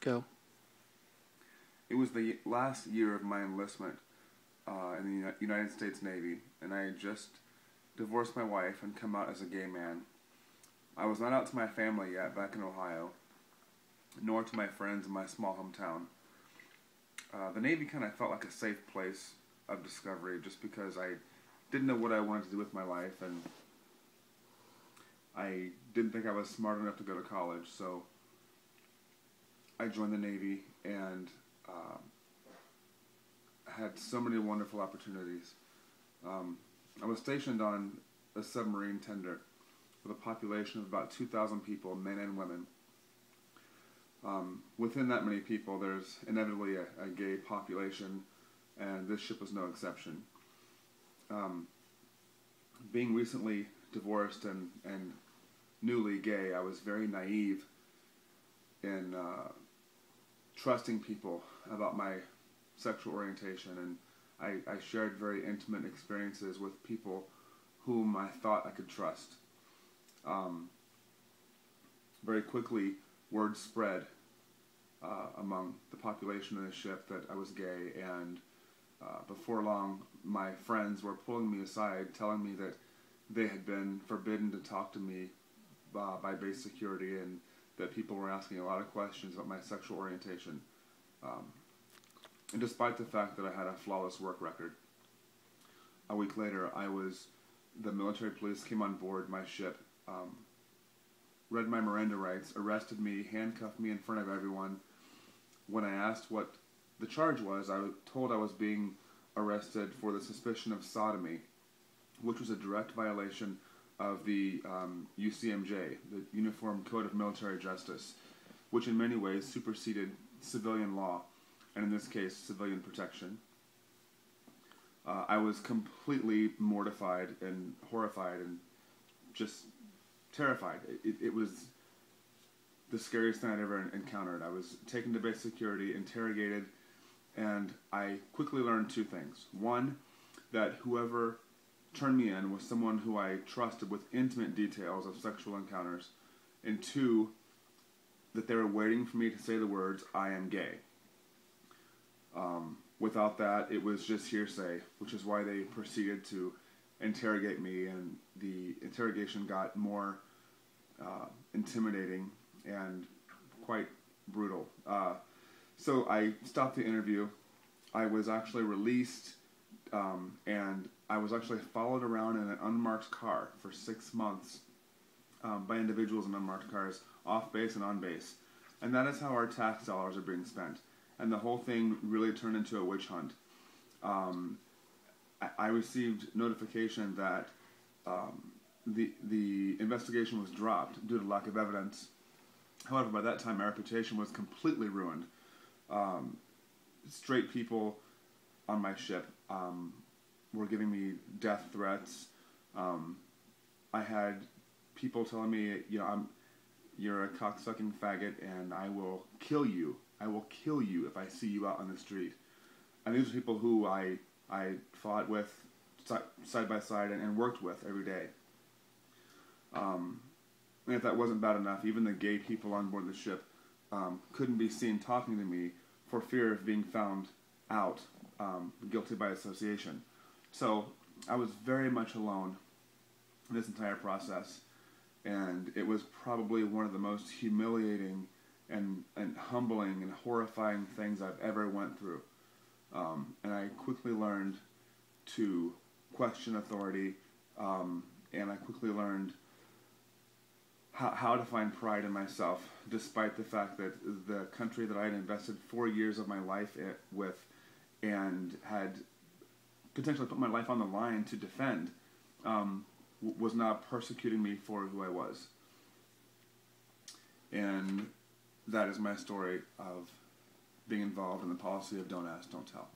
Go. It was the last year of my enlistment in the United States Navy, and I had just divorced my wife and come out as a gay man. I was not out to my family yet back in Ohio, nor to my friends in my small hometown. The Navy kind of felt like a safe place of discovery just because I didn't know what I wanted to do with my life, and I didn't think I was smart enough to go to college, so I joined the Navy and had so many wonderful opportunities. I was stationed on a submarine tender with a population of about 2,000 people, men and women. Within that many people, there's inevitably a gay population, and this ship was no exception. Being recently divorced and newly gay, I was very naive in trusting people about my sexual orientation, and I shared very intimate experiences with people whom I thought I could trust. Very quickly, word spread among the population of the ship that I was gay, and before long, my friends were pulling me aside, telling me that they had been forbidden to talk to me by base security, and that people were asking a lot of questions about my sexual orientation. And despite the fact that I had a flawless work record, a week later, the military police came on board my ship, read my Miranda rights, arrested me, handcuffed me in front of everyone. When I asked what the charge was, I was told I was being arrested for the suspicion of sodomy, which was a direct violation of the UCMJ, the Uniform Code of Military Justice, which in many ways superseded civilian law, and in this case, civilian protection. I was completely mortified and horrified and just terrified. It was the scariest thing I'd ever encountered. I was taken to base security, interrogated, and I quickly learned two things. One, that whoever turned me in was someone who I trusted with intimate details of sexual encounters, and two, that they were waiting for me to say the words, "I am gay." Without that, it was just hearsay, which is why they proceeded to interrogate me, and the interrogation got more intimidating and quite brutal. So I stopped the interview. I was actually released, and I was actually followed around in an unmarked car for 6 months by individuals in unmarked cars, off base and on base. And that is how our tax dollars are being spent. And the whole thing really turned into a witch hunt. I received notification that the investigation was dropped due to lack of evidence. However, by that time, my reputation was completely ruined. Straight people on my ship were giving me death threats. I had people telling me, you're a cocksucking faggot, and I will kill you. I will kill you if I see you out on the street. And these are people who I fought with side by side and worked with every day. And if that wasn't bad enough, even the gay people on board the ship couldn't be seen talking to me for fear of being found out guilty by association. So I was very much alone in this entire process, and it was probably one of the most humiliating and humbling and horrifying things I've ever went through. And I quickly learned to question authority, and I quickly learned how to find pride in myself, despite the fact that the country that I had invested 4 years of my life with and had potentially put my life on the line to defend, was now persecuting me for who I was. And that is my story of being involved in the policy of don't ask, don't tell.